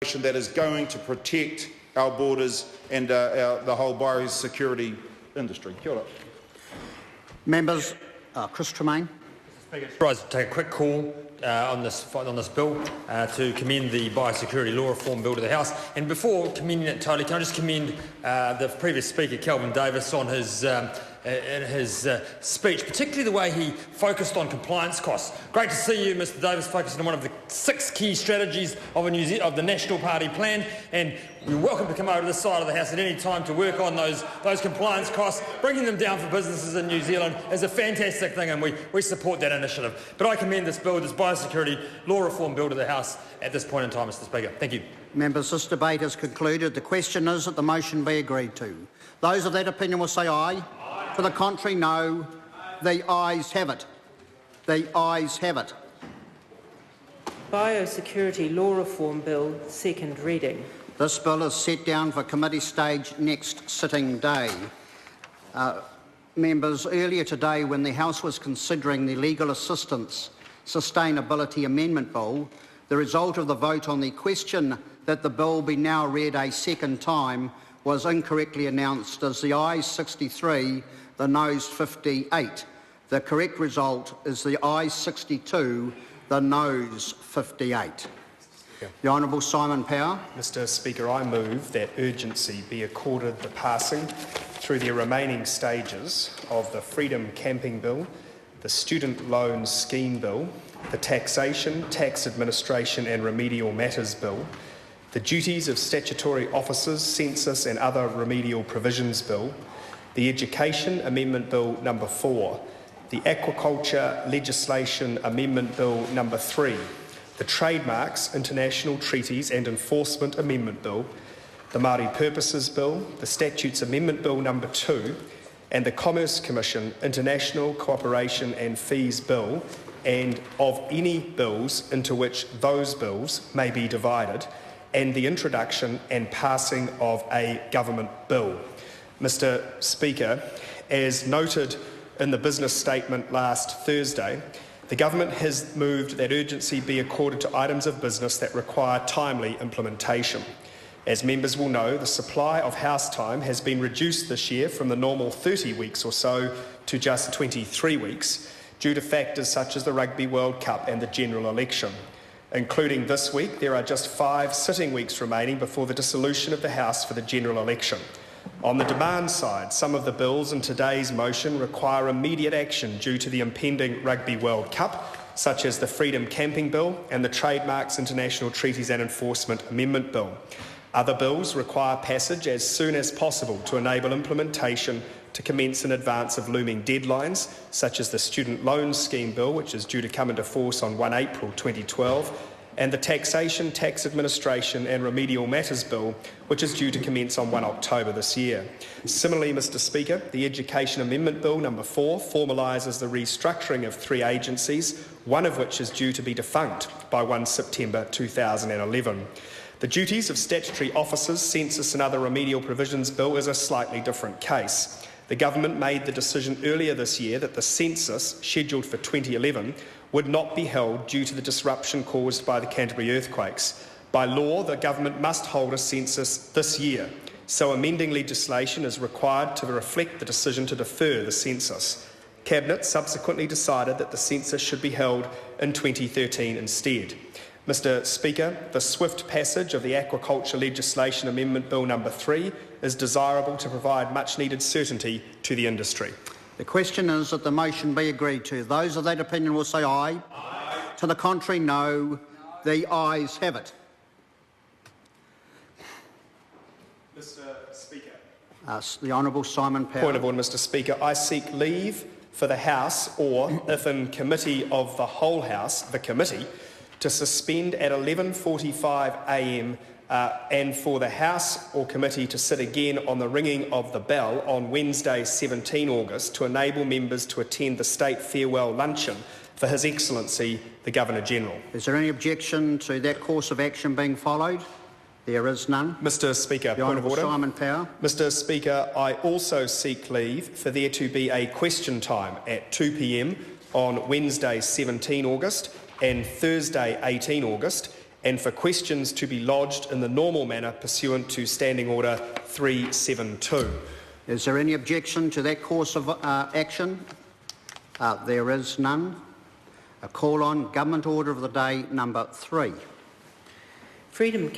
that is going to protect our borders and the whole biosecurity industry. Kia ora. Members, Chris Tremaine. Speaker, I rise to take a quick call on this bill to commend the biosecurity law reform bill to the House. And before commending it totally, can I just commend the previous speaker, Kelvin Davis, on his speech, particularly the way he focused on compliance costs. Great to see you, Mr Davis, focusing on one of the 6 key strategies of the National Party plan, and you're welcome to come over to this side of the House at any time to work on those compliance costs. Bringing them down for businesses in New Zealand is a fantastic thing, and we support that initiative. But I commend this bill, this biosecurity law reform bill, to the House at this point in time, Mr Speaker. Thank you. Members, this debate is concluded. The question is that the motion be agreed to. Those of that opinion will say aye. To the contrary, no. The ayes have it. The ayes have it. Biosecurity Law Reform Bill, second reading. This bill is set down for committee stage next sitting day. Members, earlier today, when the House was considering the Legal Assistance Sustainability Amendment Bill, the result of the vote on the question that the bill be now read a second time was incorrectly announced as the ayes 63, the noes 58. The correct result is the ayes 62, the noes 58. The Honourable Simon Power. Mr Speaker, I move that urgency be accorded the passing through the remaining stages of the Freedom Camping Bill, the Student Loan Scheme Bill, the Taxation, Tax Administration and Remedial Matters Bill, the Duties of Statutory Officers, Census and Other Remedial Provisions Bill, the Education Amendment Bill No. 4, the Aquaculture Legislation Amendment Bill No. 3, the Trademarks, International Treaties and Enforcement Amendment Bill, the Māori Purposes Bill, the Statutes Amendment Bill No. 2, and the Commerce Commission International Cooperation and Fees Bill, and of any bills into which those bills may be divided, and the introduction and passing of a government bill. Mr Speaker, as noted in the business statement last Thursday, the government has moved that urgency be accorded to items of business that require timely implementation. As members will know, the supply of House time has been reduced this year from the normal 30 weeks or so to just 23 weeks due to factors such as the Rugby World Cup and the general election. Including this week, there are just 5 sitting weeks remaining before the dissolution of the House for the general election. On the demand side, some of the bills in today's motion require immediate action due to the impending Rugby World Cup, such as the Freedom Camping Bill and the Trademarks, International Treaties and Enforcement Amendment Bill. Other bills require passage as soon as possible to enable implementation to commence in advance of looming deadlines, such as the Student Loan Scheme Bill, which is due to come into force on 1 April 2012, and the Taxation, Tax Administration and Remedial Matters Bill, which is due to commence on 1 October this year. Similarly, Mr Speaker, the Education Amendment Bill No. 4 formalises the restructuring of 3 agencies, one of which is due to be defunct by 1 September 2011. The Duties of Statutory Officers, Census and Other Remedial Provisions Bill is a slightly different case. The government made the decision earlier this year that the census, scheduled for 2011, would not be held due to the disruption caused by the Canterbury earthquakes. By law, the government must hold a census this year, so amending legislation is required to reflect the decision to defer the census. Cabinet subsequently decided that the census should be held in 2013 instead. Mr Speaker, the swift passage of the Aquaculture Legislation Amendment Bill No. 3 is desirable to provide much-needed certainty to the industry. The question is that the motion be agreed to. Those of that opinion will say aye. Aye. To the contrary, no. The ayes have it. Mr Speaker. The Honourable Simon Power. Point of order, Mr Speaker. I seek leave for the House, or, if in committee of the whole House, the committee, to suspend at 11:45 a.m. And for the House or committee to sit again on the ringing of the bell on Wednesday 17 August to enable members to attend the State Farewell Luncheon for His Excellency the Governor-General. Is there any objection to that course of action being followed? There is none. Mr Speaker, the point of order. Simon Power. Mr Speaker, I also seek leave for there to be a question time at 2 p.m. on Wednesday 17 August and Thursday 18 August, and for questions to be lodged in the normal manner pursuant to Standing Order 372. Is there any objection to that course of action? There is none. A call on Government Order of the Day number 3. Freedom